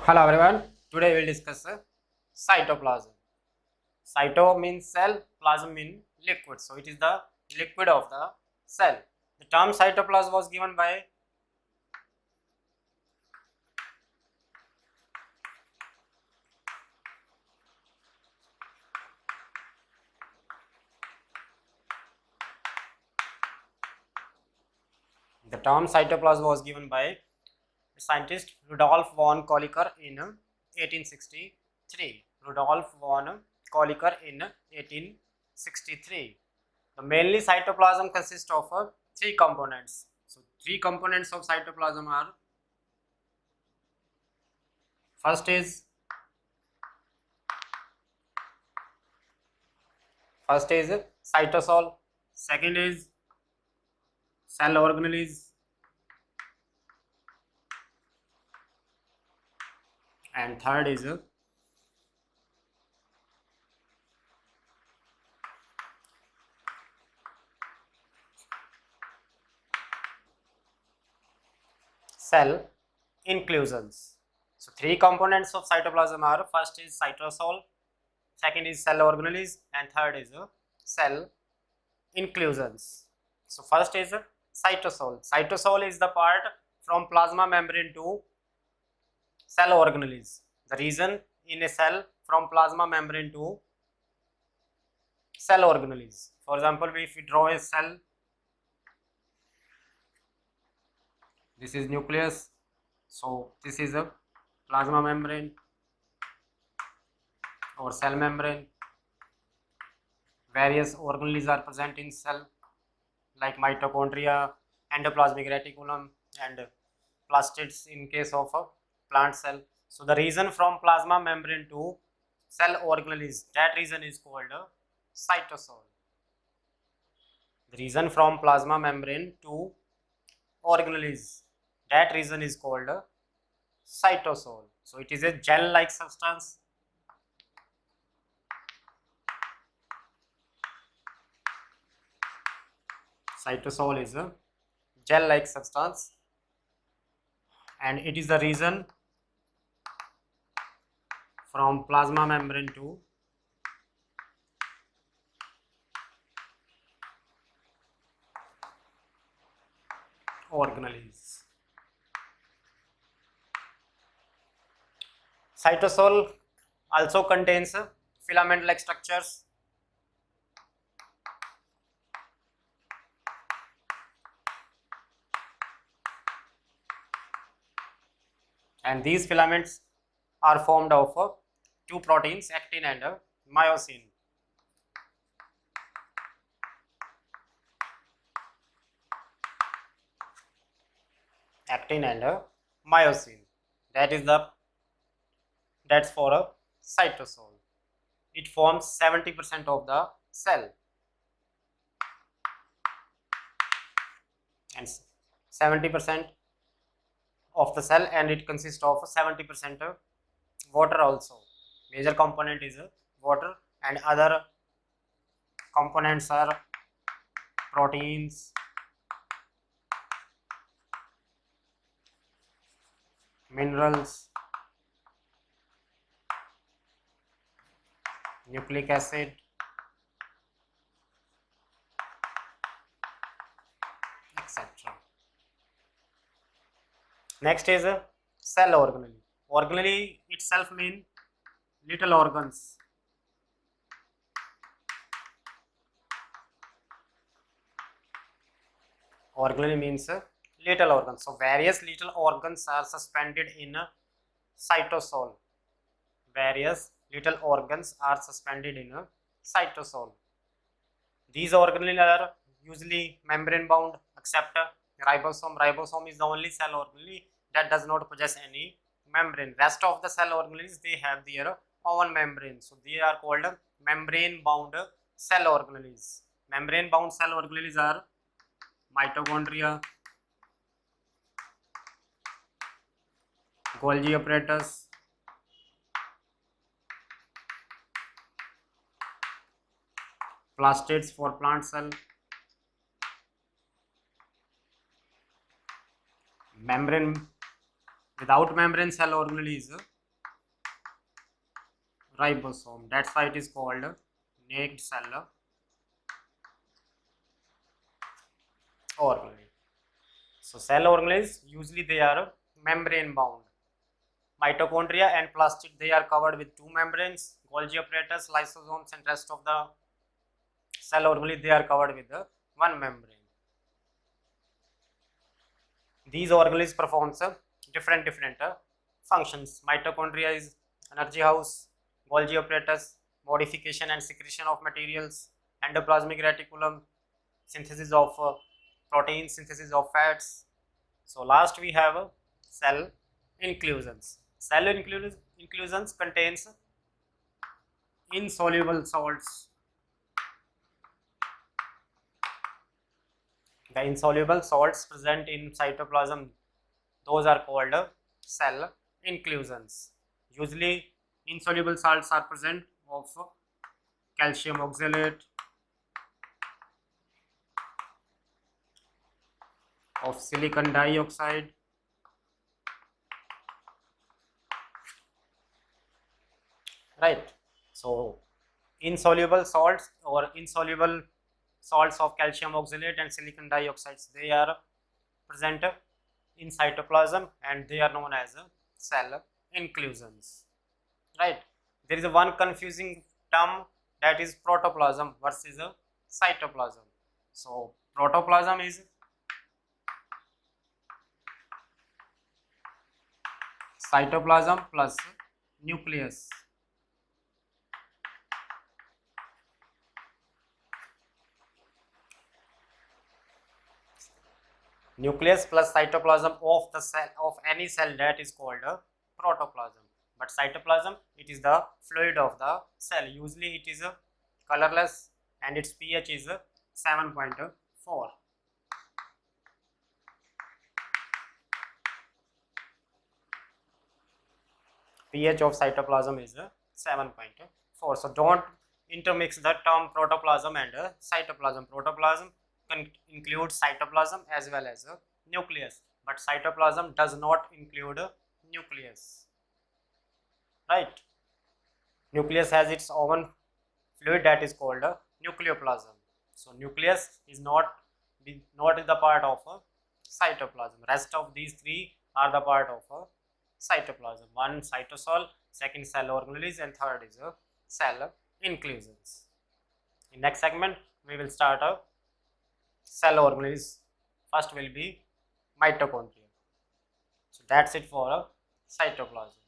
Hello everyone. Today we'll discuss cytoplasm. Cyto means cell, plasm means liquid. So it is the liquid of the cell. The term cytoplasm was given by scientist Rudolf von Kolliker in 1863. Rudolf von Kolliker in 1863. The mainly cytoplasm consists of three components. So three components of cytoplasm are: first is cytosol, second is cell organelles, and third is cell inclusions. So three components of cytoplasm are: first is cytosol, second is cell organelles, and third is cell inclusions. So first is cytosol. Cytosol is the part from plasma membrane to cell organelles. The region in a cell from plasma membrane to cell organelles. For example, if we draw a cell, this is nucleus, so this is a plasma membrane or cell membrane. Various organelles are present in cell like mitochondria, endoplasmic reticulum, and plastids in case of a plant cell. So the region from plasma membrane to cell organelles, that region is called cytosol. The region from plasma membrane to organelles, that region is called cytosol. So it is a gel-like substance. Cytosol is a gel-like substance, and it is the region from plasma membrane to organelles. Cytosol also contains filament-like structures. And these filaments are formed of two proteins, actin and myosin. Actin and myosin. That's for a cytosol. It forms 70% of the cell, and 70% of the cell, and it consists of 70% water also. Major component is water, and other components are proteins, minerals, nucleic acid, etc. Next is cell organelle. Organelle itself means little organs. Organelle means little organs. So various little organs are suspended in a cytosol. Various little organs are suspended in a cytosol. These organelles are usually membrane bound except ribosome. Ribosome is the only cell organelle that does not possess any membrane. Rest of the cell organelles, they have their own membrane. So they are called membrane bound cell organelles. Membrane bound cell organelles are mitochondria, Golgi apparatus, plastids for plant cell, membrane without membrane cell organelle is ribosome. That's why it is called naked cell organelle. So cell organelles usually they are membrane bound. Mitochondria and plastid, they are covered with two membranes. Golgi apparatus, lysosomes, and rest of the cell organelles, they are covered with one membrane. These organelles performs different functions. Mitochondria is energy house, Golgi apparatus, modification and secretion of materials, endoplasmic reticulum, synthesis of proteins, synthesis of fats. So last we have cell inclusions. Cell inclusions contains insoluble salts. The insoluble salts present in cytoplasm, those are called cell inclusions. Usually insoluble salts are present of calcium oxalate, of silicon dioxide, right? So insoluble salts or insoluble salts of calcium oxalate and silicon dioxides, they are present in cytoplasm and they are known as cell inclusions, right? There is a one confusing term, that is protoplasm versus cytoplasm. So protoplasm is cytoplasm plus nucleus. Nucleus plus cytoplasm of the cell, of any cell, that is called a protoplasm. But cytoplasm, it is the fluid of the cell. Usually it is colorless and its pH is 7.4. pH of cytoplasm is 7.4. So don't intermix the term protoplasm and cytoplasm. Protoplasm includes cytoplasm as well as nucleus, but cytoplasm does not include nucleus, right? Nucleus has its own fluid, that is called nucleoplasm. So nucleus is not the part of cytoplasm. Rest of these three are the part of cytoplasm. One cytosol, second cell organelles, and third is cell inclusions. In next segment we will start cell organelles. First will be mitochondria. So that's it for cytoplasm.